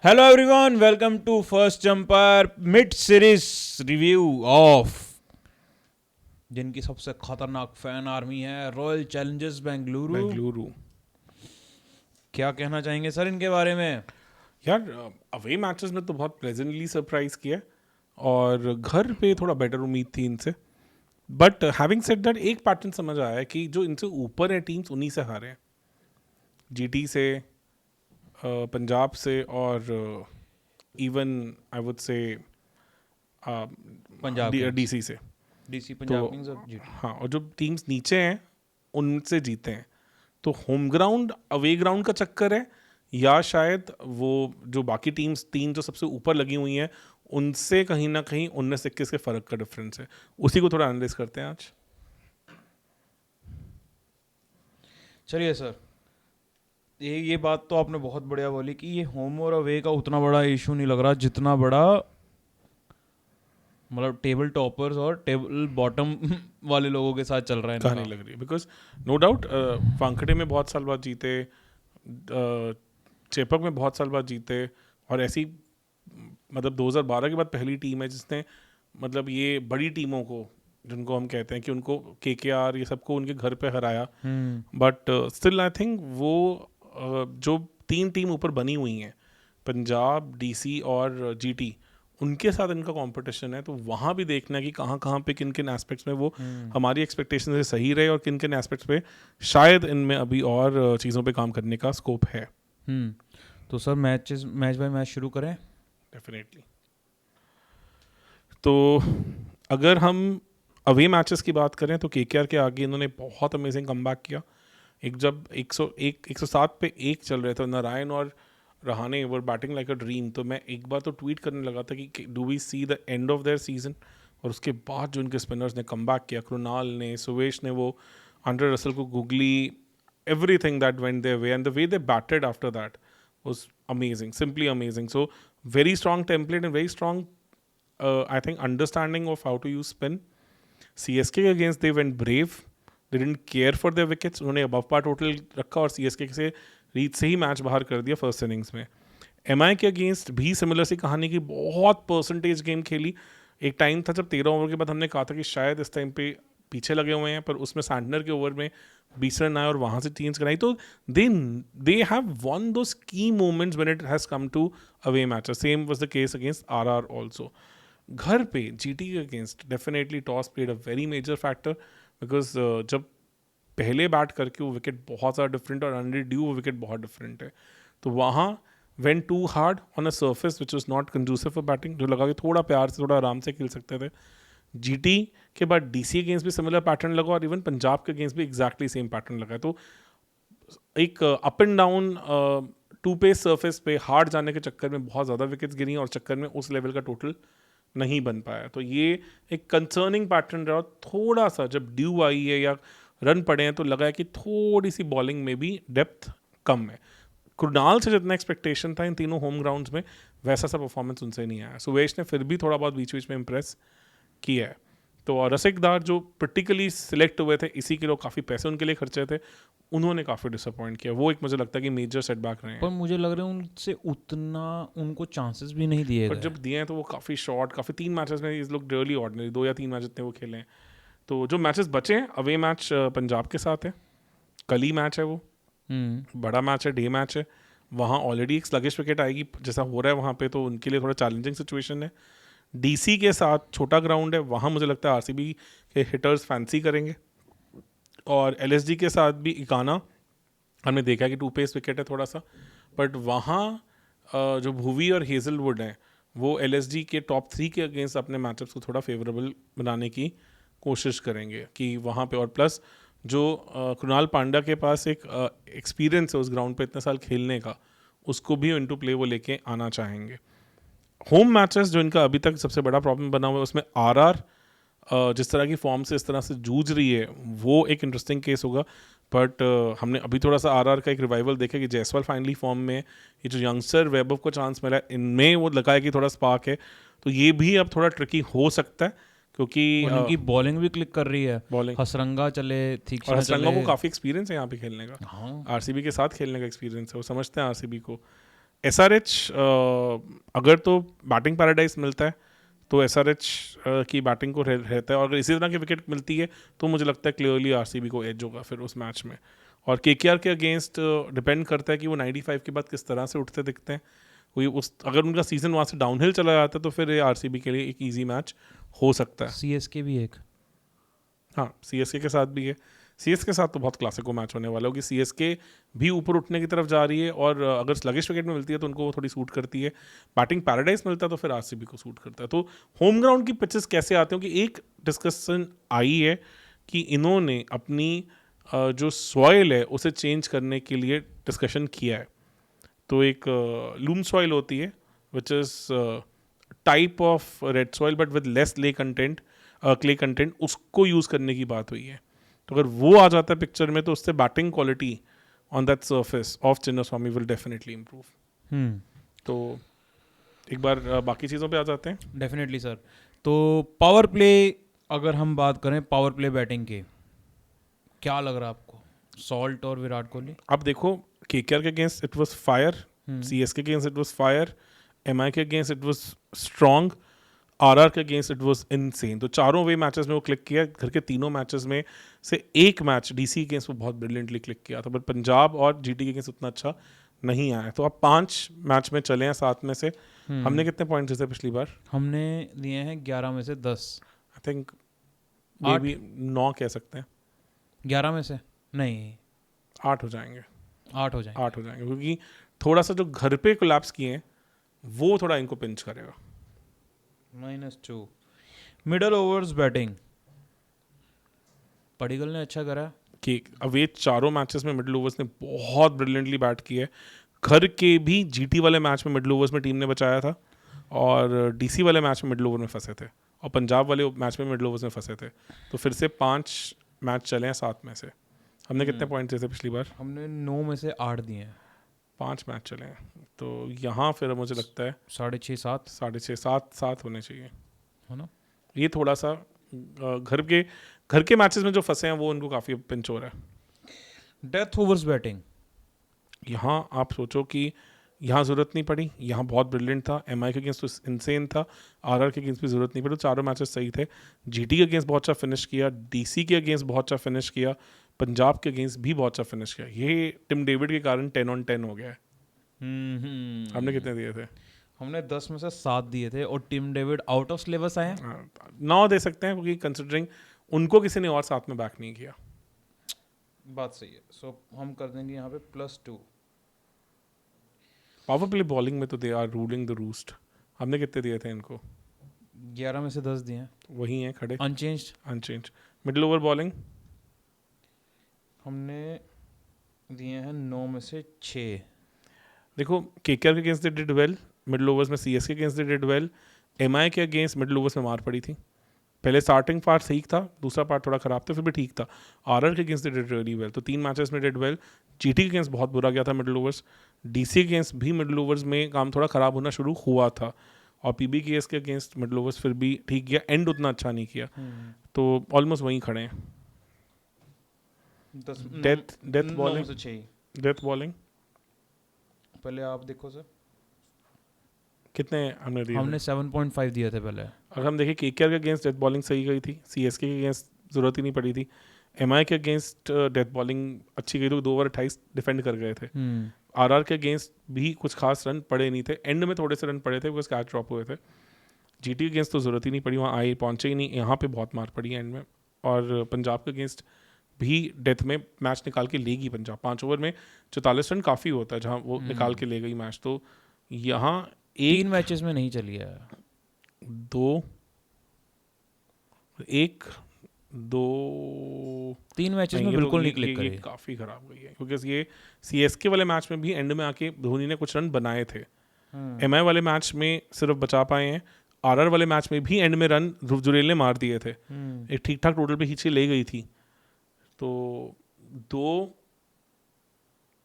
Hello everyone, welcome to First Jumper mid-series review of जिनकी सबसे खतरनाक फैन आर्मी है रॉयल चैलेंजर्स बेंगलुरु। क्या कहना चाहेंगे सर इनके बारे में? यार अवे मैचेस में तो बहुत प्लेजेंटली सरप्राइज किया और घर पे थोड़ा बेटर उम्मीद थी इनसे। बट हैविंग सेड दैट एक पैटर्न समझ आया है कि जो इनसे ऊपर है टीम्स उन्हीं से हारे हैं, जीटी से, पंजाब से और even I would say Punjab DC से। डीसी पंजाब तो किंग्स और जीटी। हाँ, और जो टीम्स नीचे हैं उनसे जीते हैं। तो होम ग्राउंड अवे ग्राउंड का चक्कर है या शायद वो जो बाकी टीम्स तीन जो सबसे ऊपर लगी हुई हैं उनसे कहीं ना कहीं 19-21 के फर्क का डिफरेंस है। उसी को थोड़ा एनालाइज करते हैं आज। चलिए सर, ये बात तो आपने बहुत बढ़िया बोली कि ये होम और अवे का उतना बड़ा इशू नहीं लग रहा जितना बड़ा मतलब टेबल टॉपर्स और टेबल बॉटम वाले लोगों के साथ चल रहा है कहानी लग रही है। बिकॉज नो डाउट वानखेड़े में बहुत साल बाद जीते, चेपक में बहुत साल बाद जीते, और ऐसी मतलब 2012 के बाद पहली टीम है जिसने मतलब ये बड़ी टीमों को, जिनको हम कहते हैं कि उनको केकेआर ये सबको उनके घर पे हराया। बट स्टिल आई थिंक वो जो तीन टीम ऊपर बनी हुई हैं, पंजाब, डीसी और जीटी, उनके साथ इनका कंपटीशन है। तो वहाँ भी देखना है कि कहाँ कहाँ पे किन किन एस्पेक्ट्स में वो हमारी एक्सपेक्टेशन से सही रहे और किन किन एस्पेक्ट्स पे शायद इनमें अभी और चीज़ों पे काम करने का स्कोप है। तो सर मैच बाय मैच शुरू करें। डेफिनेटली। तो अगर हम अवे मैचेस की बात करें तो केकेआर के आगे इन्होंने बहुत अमेजिंग कमबैक किया। एक जब 107 पे 1 चल रहे थे, नारायण और रहाणे वर बैटिंग लाइक अ ड्रीम, तो मैं एक बार तो ट्वीट करने लगा था कि do we see the end of their season. और उसके बाद जो इनके स्पिनर्स ने कमबैक किया, कृणाल ने, सुवेश ने, वो आंड्रे रसल को googly, everything that went their way and the way they batted after that was amazing, simply amazing. So very strong template and very strong I think understanding of how to use spin. CSK against they went brave, they didn't care for their wickets, उन्होंने above par total रखा और CSK से reach से ही match बाहर कर दिया first innings में। MI के अगेंस्ट भी सिमिलर सी कहानी की, बहुत परसेंटेज गेम खेली। एक टाइम था जब 13 ओवर के बाद हमने कहा था कि शायद इस टाइम पे पीछे लगे हुए हैं, पर उसमें सैंटनर के ओवर में 20 रन आए और वहाँ से चेंज कराई। तो दे हैव वन दोस की moments when it has come to away matches. Same was the case against RR also. घर पे जीटी के against definitely toss played a very major factor, because जब पहले बैट करके वो विकेट बहुत ज़्यादा डिफरेंट और अंडर ड्यू वो विकेट बहुत डिफरेंट है। तो वहाँ went too hard on a surface which is not conducive for batting, जो लगा कि थोड़ा प्यार से थोड़ा आराम से खेल सकते थे। जीटी के बाद डीसी अगेंस्ट भी सिमिलर पैटर्न लगा और इवन पंजाब के अगेंस्ट भी एग्जैक्टली सेम पैटर्न लगा। तो एक up and down two pace surface पे हार्ड जाने के चक्कर में बहुत ज़्यादा विकेट्स गिरी और चक्कर में उस लेवल का टोटल नहीं बन पाया। तो ये एक कंसर्निंग पैटर्न रहा। थोड़ा सा जब ड्यू आई है या रन पड़े हैं तो लगा है कि थोड़ी सी बॉलिंग में भी डेप्थ कम है। कृणाल से जितना एक्सपेक्टेशन था इन तीनों होम ग्राउंड्स में, वैसा सा परफॉर्मेंस उनसे नहीं आया। सुवेश ने फिर भी थोड़ा बहुत बीच बीच में इम्प्रेस किया है। तो रसिकदार जो पर्टिकुलरली सिलेक्ट हुए थे इसी के लोग काफ़ी पैसे उनके लिए खर्चे थे, उन्होंने काफ़ी डिसअपॉइंट किया। वो एक मुझे लगता है कि मेजर सेटबैक रहे हैं। पर मुझे लग रहा है उनसे उतना उनको चांसेस भी नहीं दिए पर गए। जब दिए हैं तो वो काफ़ी शॉर्ट, काफ़ी 3 मैचेस में इस लोग रियली ऑर्डिनरी, 2 या 3 मैच इतने वो खेले हैं। तो जो मैचेस बचे हैं, अवे मैच पंजाब के साथ है, कल ही मैच है, वो बड़ा मैच है, डे मैच है। वहाँ ऑलरेडी एक स्लगिश विकेट आएगी जैसा हो रहा है वहाँ पे, तो उनके लिए थोड़ा चैलेंजिंग सिचुएशन है। डीसी के साथ छोटा ग्राउंड है, वहाँ मुझे लगता है आरसीबी के हिटर्स फैंसी करेंगे। और एलएसजी के साथ भी इकाना हमने देखा कि 2 पेस विकेट है थोड़ा सा, बट वहाँ जो भुवी और हेजलवुड हैं वो एलएसजी के टॉप 3 के अगेंस्ट अपने मैचअप्स को थोड़ा फेवरेबल बनाने की कोशिश करेंगे कि वहाँ पे। और प्लस जो कृणाल पांड्या के पास एक एक्सपीरियंस है उस ग्राउंड पे इतने साल खेलने का, उसको भी इनटू प्ले वो लेके आना चाहेंगे। होम मैचेस जो इनका अभी तक सबसे बड़ा प्रॉब्लम बना हुआ है, उसमें आरआर जिस तरह की फॉर्म से इस तरह से जूझ रही है वो एक इंटरेस्टिंग केस होगा। बट हमने अभी थोड़ा सा आरआर का एक रिवाइवल देखा कि जायसवाल फाइनली फॉर्म में, ये जो यंगस्टर वैभव को चांस मिला है इनमें वो लगा है कि थोड़ा स्पार्क है। तो ये भी अब थोड़ा ट्रिकी हो सकता है क्योंकि उनकी बॉलिंग भी क्लिक कर रही है। बॉलिंग हसरंगा चले, और हसरंगा को काफ़ी एक्सपीरियंस है यहाँ पे खेलने का, हाँ। आरसीबी के साथ खेलने का एक्सपीरियंस है, वो समझते हैं आरसीबी को। SRH अगर तो बैटिंग पैराडाइज मिलता है तो SRH की बैटिंग को रहता है, और अगर इसी तरह की विकेट मिलती है तो मुझे लगता है क्लियरली RCB को एज होगा फिर उस मैच में। और KKR के अगेंस्ट डिपेंड करता है कि वो 95 के बाद किस तरह से उठते दिखते हैं। कोई उस अगर उनका सीजन वहाँ से डाउनहिल चला जाता है तो फिर ये RCB के लिए एक ईजी मैच हो सकता है। CSK भी एक, हाँ CSK के साथ भी है। CSK के साथ तो बहुत क्लासिको मैच होने वाला होगी। CSK भी ऊपर उठने की तरफ जा रही है, और अगर स्लगिश विकेट में मिलती है तो उनको वो थोड़ी सूट करती है। बैटिंग पैराडाइज मिलता है तो फिर RCB को सूट करता है। तो होम ग्राउंड की पिचेस कैसे आते हैं कि एक डिस्कशन आई है कि इन्होंने अपनी जो सॉइल है उसे चेंज करने के लिए डिस्कशन किया है। तो एक लूम सॉइल होती है which is type of red soil but with less clay content, उसको यूज़ करने की बात हुई है। तो अगर वो आ जाता है पिक्चर में तो उससे batting quality on that surface of Chinnaswamy will definitely improve. तो एक बार बाकी चीज़ों पे आ जाते हैं। Definitely sir. तो पावर प्ले, अगर हम बात करें पावर प्ले बैटिंग के, क्या लग रहा है आपको, सॉल्ट और विराट कोहली? अब देखो KKR के against it was fire, CSK के against it was fire, MI के against it was strong, RR के अगेंस्ट इट वाज इनसेन। तो चारों वे मैचेस में वो क्लिक किया। घर के तीनों मैचेस में से एक मैच DC के अगेंस्ट वो बहुत ब्रिलियंटली क्लिक किया था, बट पंजाब और GT के अगेंस्ट उतना अच्छा नहीं आया। तो अब 5 मैच में चले हैं 7 में से। हमने कितने पॉइंट्स दिए थे पिछली बार? हमने दिए हैं 11 में से 10। आई थिंक मे बी 9 कह सकते हैं। 11 में से नहीं, 8 हो जाएंगे। 8 हो जाएंगे। 8 हो जाएंगे क्योंकि थोड़ा सा जो घर पे कोलैप्स किए हैं वो थोड़ा इनको पिंच करेगा। -2। मिडल ओवर्स बैटिंग, पडिक्कल ने अच्छा करा। कि अब ये चारों मैचेस में मिडिल ओवर्स ने बहुत ब्रिलियंटली बैट किया है। घर के भी GT वाले मैच में मिडिल ओवर्स में टीम ने बचाया था, और DC वाले मैच में मिडिल ओवर में फंसे थे, और पंजाब वाले मैच में मिडिल ओवर्स में फंसे थे। तो फिर से 5 मैच चले हैं 7 में से। हमने कितने पॉइंट दिए थे पिछली बार? हमने 9 में से 8 दिए हैं। 5 मैच चले हैं, तो यहाँ फिर मुझे लगता है 6.5 7 6.5 7 होने चाहिए, है ना। ये थोड़ा सा घर के मैचेस में जो फंसे हैं वो उनको काफ़ी पिंच हो रहा है। डेथ ओवर्स बैटिंग, यहाँ आप सोचो कि यहाँ ज़रूरत नहीं पड़ी, यहाँ बहुत ब्रिलियंट था। MI के अगेंस्ट तो इनसेन था, RR के अगेंस्ट भी ज़रूरत नहीं पड़ी। चारों मैचेस सही थे। GT के अगेंस्ट बहुत अच्छा फिनिश किया, DC के अगेंस्ट बहुत अच्छा फिनिश किया, पंजाब के अगेंस्ट भी बहुत अच्छा फिनिश किया। ये टिम डेविड के कारण 10 on 10 हो गया है। हमने कितने दिए थे? हमने 10 में से 7 दिए थे, और team David out of syllabus आए हैं। 9 दे सकते हैं क्योंकि कंसिडरिंग उनको किसी ने और साथ में बैक नहीं किया। बात सही है। सो हम कर देंगे यहाँ पे +2। पावर प्ले बॉलिंग में तो they are ruling the roost. हमने कितने दिए थे इनको? 11 में से 10 दिए हैं, वही हैं खड़े, अनचेंज्ड। मिडिल ओवर बॉलिंग हमने दिए हैं 9 में से 6। देखो KKR के against they did well, middle overs में CSK के against they did well, MI के अगेंस्ट मिडिल ओवर्स में मार पड़ी थी। पहले स्टार्टिंग पार्ट ठीक था, दूसरा पार्ट थोड़ा खराब था, फिर भी ठीक था। RR के against they did really well, तो 3 मैचेस में डिड वेल। GT के अगेंस्ट बहुत बुरा गया था मिडिल ओवर्स। DC के अगेंस्ट भी मिडिल ओवर्स में काम थोड़ा खराब होना शुरू हुआ था, और PBKS के अगेंस्ट मिडिल ओवर्स फिर भी ठीक गया, एंड उतना अच्छा नहीं किया। तो ऑलमोस्ट वहीं खड़े हैं। डेथ बॉलिंग पहले आप देखो सर, कितने हमने दिए? हमने 7.5 दिए थे पहले। अगर हम देखें KKR के अगेंस्ट डेथ बॉलिंग सही गई थी, CSK के अगेंस्ट ज़रूरत ही नहीं पड़ी थी, MI के अगेंस्ट डेथ बॉलिंग अच्छी गई थी, 2 ओवर 28 डिफेंड कर गए थे। RR के अगेंस्ट भी कुछ खास रन पड़े नहीं थे, एंड में थोड़े से रन पड़े थे बिकॉज कैच ड्रॉप हुए थे। GT के अगेंस्ट तो ज़रूरत ही नहीं पड़ी, वहाँ आए पहुँचे ही नहीं, यहाँ पे बहुत मार पड़ी एंड में। और पंजाब के अगेंस्ट भी डेथ में मैच निकाल के लेगी पंजाब। 5 ओवर में 44 रन काफ़ी होता है जहाँ वो निकाल के ले गई मैच। तो यहाँ 3 मैचेस में नहीं चली है, 3 मैचेस में बिल्कुल नहीं क्लिक करी। काफ़ी खराब गई है क्योंकि ये CSK वाले मैच में भी एंड में आके धोनी ने कुछ रन बनाए थे। MI वाले मैच में सिर्फ बचा पाए हैं, RR वाले मैच में भी एंड में रन ध्रुव ने मार दिए थे। एक ठीक ठाक टोटल पे खींची ले गई थी। तो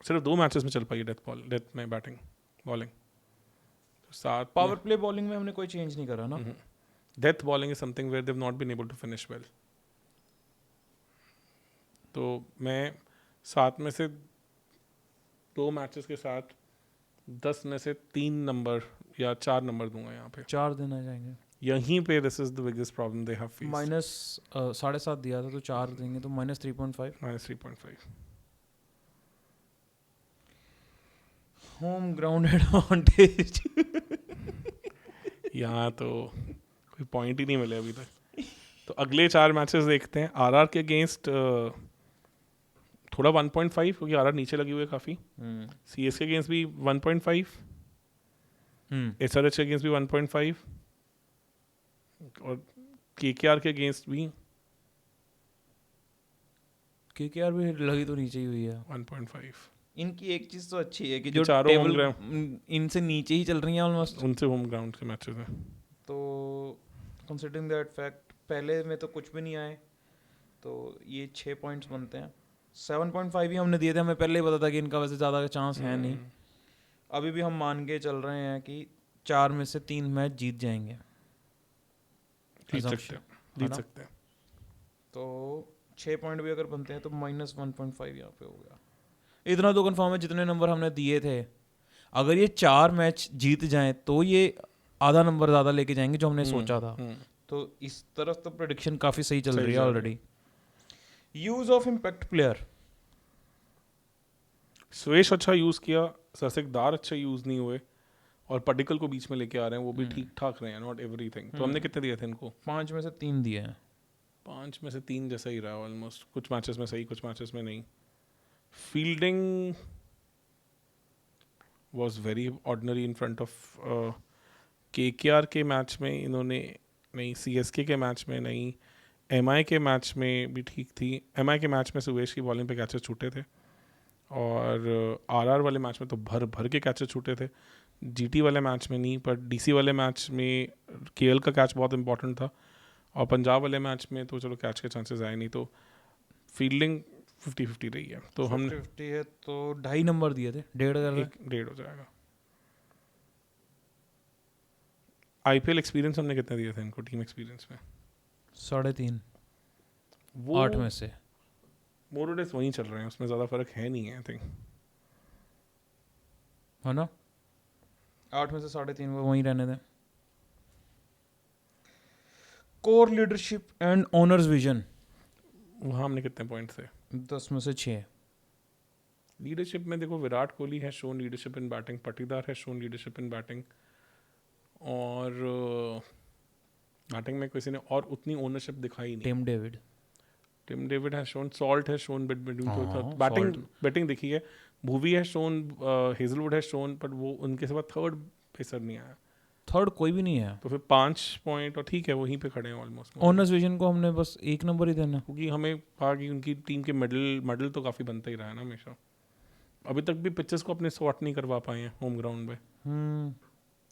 सिर्फ 2 मैचेस में चल पाई डेथ में batting bowling. Power play bowling में हमने कोई चेंज नहीं करा ना। Death bowling is something where they have not been able to finish well. तो मैं 7 में से 2 मैचेस के साथ 10 में से 3 नंबर या 4 नंबर दूंगा यहाँ पे। 4 देना चाहेंगे। यहीं पे this is the biggest problem they have faced. -7.5 दिया था तो 4 देंगे तो -3.5। -3.5 होम ग्राउंड एडवांटेज। यहाँ तो कोई पॉइंट ही नहीं मिले अभी तक। तो अगले 4 मैचेस देखते हैं। आरआर के अगेंस्ट थोड़ा 1.5 क्योंकि आरआर नीचे लगी हुई है काफ़ी। सीएसके के अगेंस्ट भी 1.5, एसआरएच के अगेंस्ट भी 1.5 और केकेआर के अगेंस्ट भी केकेआर भी लगी तो नीचे ही हुई है 1.5। इनकी एक चीज तो अच्छी है कि जो चारों टेबल home इनसे नीचे ही चल रही हैं ऑलमोस्ट, उनसे होम ग्राउंड के मैचेस हैं। तो कंसिडरिंग दैट फैक्ट पहले में तो कुछ भी नहीं आए, तो ये 6 पॉइंट्स बनते हैं। 7.5 ही हमने दिए थे, हमें पहले ही पता था कि इनका वैसे ज़्यादा चांस है नहीं। अभी भी हम मान के चल रहे हैं कि 4 में से 3 मैच जीत जाएंगे, जीत सकते हैं। तो 6 पॉइंट भी अगर बनते हैं तो -1.5 यहाँ पे हो गया। इतना तो कंफर्म है जितने नंबर हमने दिए थे, अगर ये 4 मैच जीत जाएं तो ये आधा नंबर ज़्यादा लेके जाएंगे जो हमने सोचा था। तो इस तरफ तो प्रेडिक्शन काफ़ी सही चल रही है already. Use of impact player, Suresh अच्छा यूज़ किया, सरसिकदार अच्छा यूज़ नहीं हुए और पटिकल को बीच में लेके आ रहे हैं, वो भी ठीक ठाक रहे हैं, नॉट एवरीथिंग। तो हमने कितने दिए थे इनको? 5 में से 3 दिए हैं। 5 में से 3 जैसा ही रहा ऑलमोस्ट, कुछ मैचेस में सही कुछ मैचेस में नहीं। Fielding was very ordinary in front of KKR के मैच में इन्होंने नहीं, सीएसके के मैच में नहीं, एमआई के मैच में भी ठीक थी। एमआई के मैच में सुरेश की बॉलिंग पे कैचेस छूटे थे और आरआर वाले मैच में तो भर भर के कैचेस छूटे थे। जीटी वाले मैच में नहीं, पर डीसी वाले मैच में केएल का कैच बहुत इंपॉर्टेंट था और पंजाब वाले मैच में तो चलो कैच के चांसेस आए नहीं। तो फील्डिंग 50-50 रही है। तो हम 50 है तो 2.5 नंबर दिए थे, 1.5 हो जाएगा। आईपीएल एक्सपीरियंस हमने कितने दिए थे इनको टीम एक्सपीरियंस में? 3.5, वो 8 में से मोर और लेस वहीं चल रहे हैं, उसमें ज़्यादा फर्क है नहीं है आई थिंक, है ना। 8 में से 3.5 वो वहीं रहने दें। Core leadership and owners vision, वहाँ हमने कितने पॉइंट थे? 10 में से 6। लीडरशिप में देखो, विराट कोहली है शोन लीडरशिप इन बैटिंग, पटीदार है शोन लीडरशिप इन बैटिंग, और बैटिंग में किसी ने और उतनी ओनरशिप दिखाई नहीं। टिम डेविड है शोन, सॉल्ट है शोन बैटिंग दिखी है, भुवी है शोन, हेजलवुड है शोन, बट वो उनके सिवा थर्ड पेसर नहीं आया, थर्ड कोई भी नहीं है। तो फिर 5 पॉइंट और ठीक है वहीं पे खड़े हैं ऑलमोस्ट। ओनर्स विजन को हमने बस 1 नंबर ही देना, क्योंकि हमें कहा कि उनकी टीम के मेडल तो काफ़ी बनता ही रहा है ना हमेशा। अभी तक भी पिचेस को अपने सॉर्ट नहीं करवा पाए हैं होम ग्राउंड पे,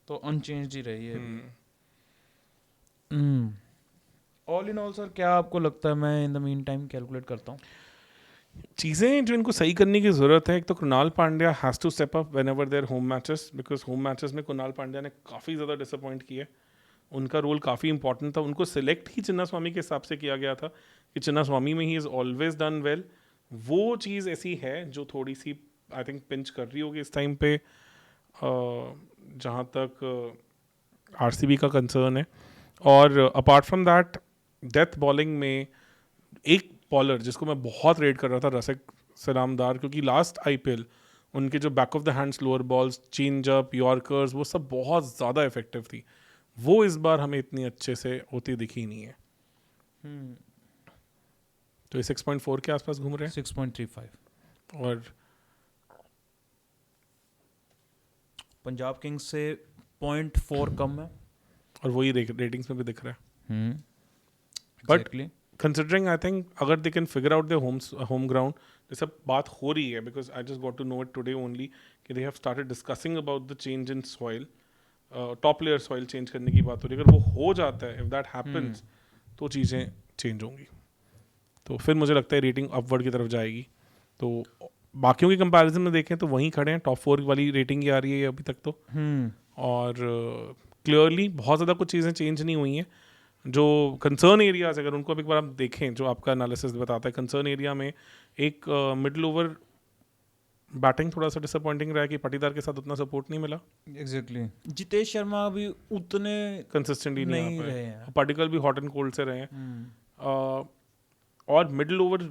तो अनचेंज्ड ही रही है। ऑल इन ऑल सर, क्या आपको लगता है, मैं in the mean time calculate करता हूँ चीज़ें जो इनको सही करने की ज़रूरत है। एक तो Krunal Pandya has to step up whenever their home matches, because home matches में कृणाल पांड्या ने काफ़ी ज़्यादा डिसअपॉइंट किया। उनका रोल काफ़ी इंपॉर्टेंट था, उनको सिलेक्ट ही चिन्ना स्वामी के हिसाब से किया गया था कि चिन्ना स्वामी में he is always done well. वो चीज़ ऐसी है जो थोड़ी सी आई थिंक पिंच कर रही होगी इस टाइम पे जहाँ तक आरसीबी का कंसर्न है। और apart from that, death bowling में एक बॉलर जिसको मैं बहुत रेट कर रहा था, रसिक सलामदार, क्योंकि लास्ट आईपीएल उनके जो back of the hand slower balls, change up, yorkers, वो सब बहुत ज़्यादा इफेक्टिव थी। वो इस बार हमें इतनी अच्छे से होती दिखी नहीं है। तो ये 6.4 के आसपास घूम रहे हैं, 6.35। और पंजाब किंग्स से 0.4 कम है, और वही रेटिंग्स में भी दिख रहा है। बट कंसिडरिंग आई थिंक अगर they can figure out their home ground, जैसे बात हो रही है, because I just got to know it today only कि they have started discussing about the change in soil, top layer soil change करने की बात हो रही है। अगर वो हो जाता है, इफ दैट हैपेंस, तो चीज़ें चेंज होंगी, तो फिर मुझे लगता है रेटिंग अपवर्ड की तरफ जाएगी। तो बाकियों की कंपैरिजन में देखें तो वहीं खड़े हैं, टॉप 4 वाली रेटिंग ही आ रही है अभी तक तो। और क्लियरली बहुत ज़्यादा कुछ चीज़ें चेंज नहीं हुई हैं। जो कंसर्न एरियाज, अगर उनको अब एक बार आप देखें, जो आपका एनालिसिस बताता है, कंसर्न एरिया में एक मिडिल ओवर बैटिंग थोड़ा सा डिसअपॉइंटिंग रहा है कि पाटीदार के साथ उतना सपोर्ट नहीं मिला, एग्जैक्टली जितेश शर्मा भी उतने कंसिस्टेंट ही नहीं नहीं आ रहे पाए, हैं। पार्टिकल भी हॉट एंड कोल्ड से रहे हैं। और मिडिल ओवर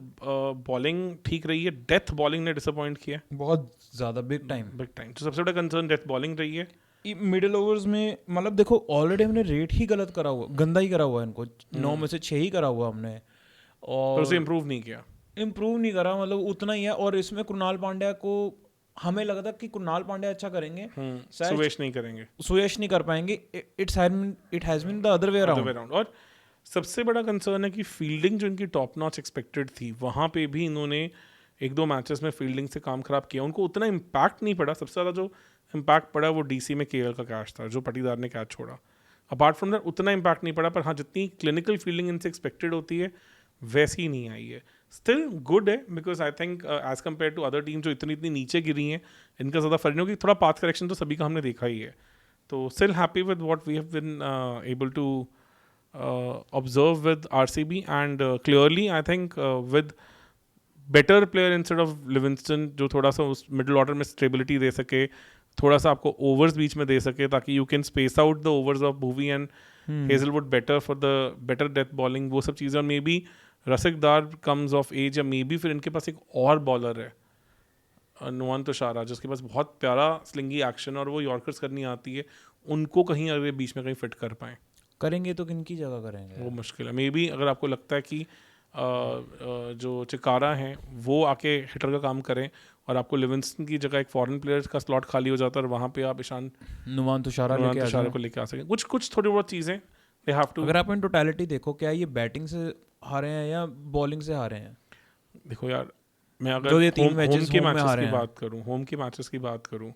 बॉलिंग ठीक रही है, डेथ बॉलिंग ने डिसअपॉइंट किया बहुत ज्यादा बिग टाइम। तो सबसे बड़ा कंसर्न डेथ बॉलिंग रही है। मिडिल ओवर्स में मतलब देखो ऑलरेडी हमने रेट ही गलत करा हुआ, गंदा ही करा हुआ है इनको, 9 में से 6 ही करा हुआ हमने, पर और उसे इम्प्रूव नहीं किया, इम्प्रूव नहीं करा, मतलब उतना ही है। और इसमें कुणाल पांड्या को हमें लगा था कि कुणाल पांड्या अच्छा करेंगे, शायद सुवेश नहीं करेंगे, सुयश नहीं कर पाएंगे। It has been the other way around. और सबसे बड़ा कंसर्न है कि फील्डिंग जो इनकी टॉप नॉच एक्सपेक्टेड थी, वहाँ पे भी इन्होंने 1-2 मैचेस में फील्डिंग से काम खराब किया। उनको उतना इम्पैक्ट नहीं पड़ा, सबसे ज़्यादा जो इम्पैक्ट पड़ा वो डीसी में केएल का कैच था जो पाटीदार ने कैच छोड़ा। अपार्ट फ्रॉम दैट उतना इम्पैक्ट नहीं पड़ा, पर हाँ जितनी क्लिनिकल फील्डिंग इनसे एक्सपेक्टेड होती है वैसी ही नहीं आई है। स्टिल गुड है, because I think as compared to other team जो इतनी नीचे गिरी हैं, इनका ज़्यादा फर्क नहीं होगी। थोड़ा पाथ करेक्शन तो सभी का हमने देखा ही है, तो still happy with what we have been able to observe with RCB, and clearly I think with better player instead of Livingston जो थोड़ा सा उस मिडिल ऑर्डर में स्टेबिलिटी दे सके, थोड़ा सा आपको ओवर्स बीच में दे सके ताकि you can space out the overs of Bhuvi and Hazlewood better for the better death bowling, वो सब चीज़ें। और may be Rasikh Dar comes of as, या मे बी फिर इनके पास एक और बॉलर है नुआन तुषारा जिसके पास बहुत प्यारा स्लिंगी एक्शन और वो यॉर्कर्स करनी आती है, उनको कहीं अगर बीच में कहीं फिट कर पाएँ। करेंगे तो किनकी जगह करेंगे, वो मुश्किल है। मे बी अगर आपको लगता है कि जो चिकारा हैं वो आके हिटर का काम करें और आपको लिविंगस्टन की जगह एक फॉरेन प्लेयर का स्लॉट खाली हो जाता है और वहाँ पे आप ईशान नुआन तुषारा को लेके आ सकें, कुछ थोड़ी बहुत चीज़ें दे हैव टू। अगर आप इन टोटलिटी देखो, क्या ये बैटिंग से हारे हैं या बॉलिंग से हारे हैं? देखो यार, मैं अगर जो ये 3 होम के मैचेस में मैचेस हारे की हैं, बात करूँ, होम के मैचेस की बात करूँ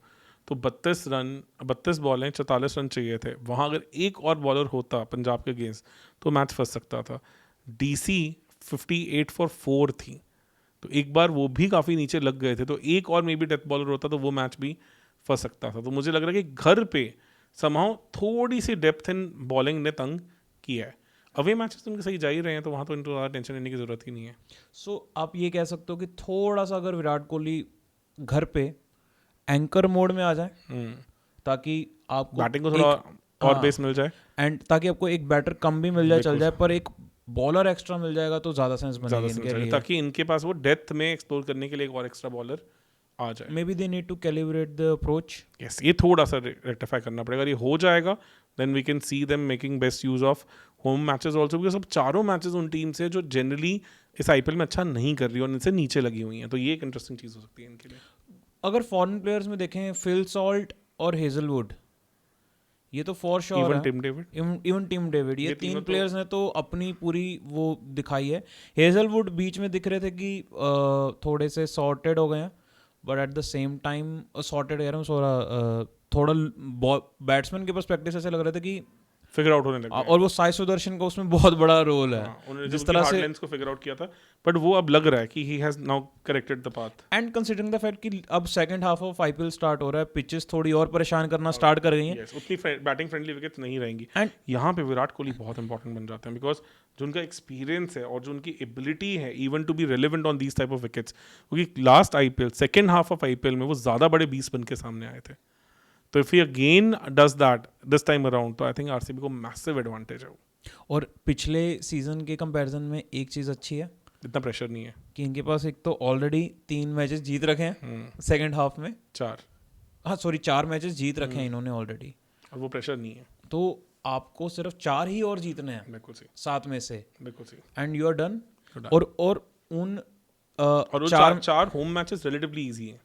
तो 32 बॉलें 44 रन चाहिए थे। वहाँ अगर एक और बॉलर होता पंजाब के अगेंस्ट तो मैच फंस सकता था। डीसी 58 for 4 थी, तो एक बार वो भी काफ़ी नीचे लग गए थे, तो एक और मे बी डेथ बॉलर होता तो वो मैच भी फंस सकता था। तो मुझे लग रहा है कि घर पे समहाउ थोड़ी सी डेप्थ इन बॉलिंग ने तंग किया है। अवे मैचेस तो उनके सही जा ही रहे हैं, तो वहाँ तो इनको ज़्यादा टेंशन लेने की ज़रूरत ही नहीं है। सो आप ये कह सकते हो कि थोड़ा सा अगर विराट कोहली घर पे एंकर मोड में आ जाए ताकि आपको बैटिंग को थोड़ा और बेस मिल जाए, एंड ताकि आपको एक बैटर कम भी मिल जाए, चल जाए, पर एक बॉलर एक्स्ट्रा मिल जाएगा तो ज़्यादा सेंस बनेगा इनके लिए, ताकि इनके पास वो डेप्थ में एक्सप्लोर करने के लिए एक और एक्स्ट्रा बॉलर आ जाए। Maybe they need to calibrate the approach. Yes, ये थोड़ा सा रेक्टिफाई करना पड़ेगा। ये हो जाएगा then we can see them making best use of home matches also, because अब चारों मैचेस उन टीम से जो जनरली इस आईपीएल में अच्छा नहीं कर रही और इनसे नीचे लगी हुई हैं, तो ये एक इंटरेस्टिंग चीज़ हो सकती है इनके लिए। अगर फॉरेन प्लेयर्स में देखें, फिल सॉल्ट और हेजलवुड, ये तो for sure even Tim David, ये 3 प्लेयर्स ने तो अपनी पूरी वो दिखाई है। हेजलवुड बीच में दिख रहे थे कि थोड़े से सॉर्टेड हो गए हैं, but at the same time sorted कह रहा हूँ, थोड़ा बैट्समैन के पर्सपेक्टिव से ऐसे लग रहा था कि फिगर आउट होने लगे, और वो साई सुदर्शन का उसमें बहुत बड़ा रोल है। उन्होंने जिस तरह से को फिगर आउट किया था, बट वो अब लग रहा है कि he has now corrected the path. And considering the fact कि अब second half of IPL start हो रहा है, पिचेस थोड़ी और परेशान करना स्टार्ट कर गई हैं, yes, उतनी बैटिंग फ्रेंडली विकेट्स नहीं रहेंगी, एंड यहाँ पे विराट कोहली बहुत इंपॉर्टेंट बन जाते हैं, बिकॉज जो उनका एक्सपीरियंस है और जो उनकी एबिलिटी है even to be relevant on these type of wickets, क्योंकि last IPL second half of IPL में वो ज़्यादा बड़े 20 बन के सामने आए थे। तो if he again does that this time around, तो आई थिंक आरसीबी को मैसिव एडवांटेज है। और पिछले सीजन के कंपैरिजन में एक चीज़ अच्छी है, इतना प्रेशर नहीं है कि इनके पास एक तो ऑलरेडी 3 मैचेस जीत रखे हैं सेकंड हाफ में, 4 मैचेस जीत रखे हैं इन्होंने ऑलरेडी, और वो प्रेशर नहीं है। तो आपको सिर्फ 4 ही और जीतने हैं, बिल्कुल सही, 7 में से, बिल्कुल सही, एंड यू आर डन। और उन और चार होम मैचेस रिलेटिवली इजी हैं,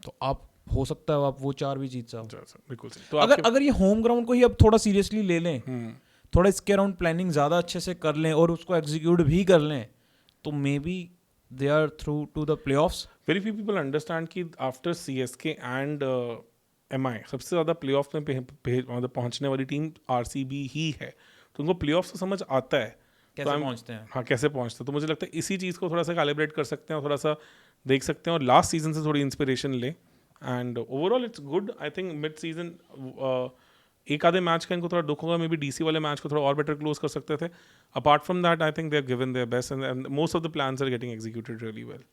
तो आप हो सकता है आप वो 4 भी जीत जाओ। बिल्कुल सही। तो अगर ये होम ग्राउंड को ही अब थोड़ा सीरियसली ले लें, थोड़ा इसके अराउंड प्लानिंग ज़्यादा अच्छे से कर लें और उसको एग्जीक्यूट भी कर लें, तो maybe they are through to the playoffs. Very few people understand कि आफ्टर सीएसके एंड एमआई सबसे ज़्यादा प्लेऑफ्स में मतलब पहुंचने वाली टीम आरसीबी ही है, तो उनको प्लेऑफ्स तो समझ आता है कैसे पहुंचते हैं। हाँ, कैसे पहुंचते हैं। तो मुझे लगता है इसी चीज़ को थोड़ा सा कैलिब्रेट कर सकते हैं और थोड़ा सा देख सकते हैं और लास्ट सीजन से थोड़ी इंस्पिरेशन ले, and overall it's good. I think mid season एक आधे मैच का इनको थोड़ा दुख होगा, मे बी डीसी वाले मैच को थोड़ा और बेटर क्लोज कर सकते थे। Apart from that I think they have given their best and most of the plans are getting executed really well.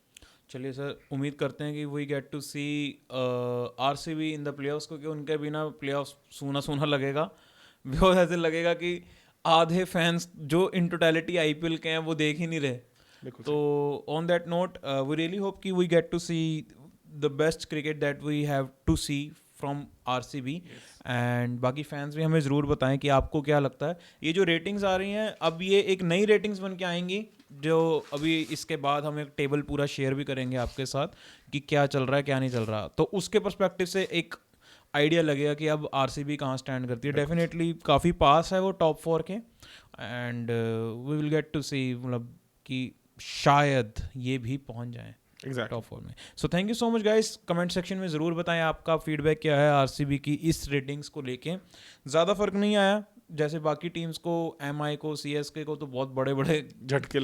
चलिए सर, उम्मीद करते हैं कि we get to see RCB in the playoffs, क्योंकि उनके बिना प्लेऑफ्स सूना सूना लगेगा। बिकॉज ऐसे लगेगा कि आधे फैंस जो इन टोटलिटी आईपीएल के हैं वो देख ही नहीं रहे। तो on that note we really hope कि we get to see the best cricket that we have to see from RCB. And बाकी फैंस भी हमें ज़रूर बताएं कि आपको क्या लगता है। ये जो रेटिंग्स आ रही हैं, अब ये एक नई रेटिंग्स बन के आएंगी, जो अभी इसके बाद हम एक टेबल पूरा शेयर भी करेंगे आपके साथ कि क्या चल रहा है क्या नहीं चल रहा। तो उसके पर्सपेक्टिव से एक आइडिया लगेगा कि अब आरसीबी कहाँ स्टैंड करती है। डेफिनेटली काफ़ी पास है वो टॉप 4 के, and we will get to see, मतलब कि शायद ये भी पहुंच जाएं टॉप 4 में। सो thank you so much guys. Comment section में ज़रूर बताएं आपका फीडबैक क्या है आरसीबी की इस रेटिंग्स को लेके। ज़्यादा फर्क नहीं आया, जैसे बाकी टीम्स को, एमआई को, सीएसके को तो बहुत बड़े बड़े झटके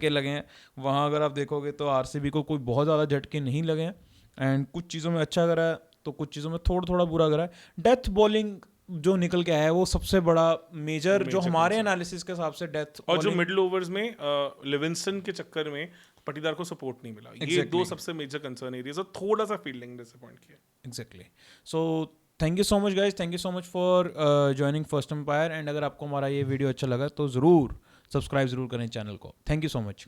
लगे हैं। वहाँ अगर आप देखोगे तो आरसीबी को कोई बहुत ज़्यादा झटके नहीं लगे हैं। एंड कुछ चीज़ों में अच्छा करा है तो कुछ चीज़ों में थोड़ा थोड़ा बुरा करा है। डेथ बॉलिंग जो निकल के आया है वो सबसे बड़ा मेजर जो हमारे एनालिसिस के हिसाब से डेथ, और जो मिडिल ओवर्स में लिविंगस्टन के चक्कर में पाटीदार को सपोर्ट नहीं मिला। ये दो सबसे मेजर कंसर्न एरियाज, और थोड़ा सा फील्डिंग डिसअपॉइंट किया। Exactly. So thank you so much guys, thank you so much for joining first umpire. And अगर आपको हमारा ये वीडियो अच्छा लगा तो ज़रूर सब्सक्राइब ज़रूर करें चैनल को। Thank you so much.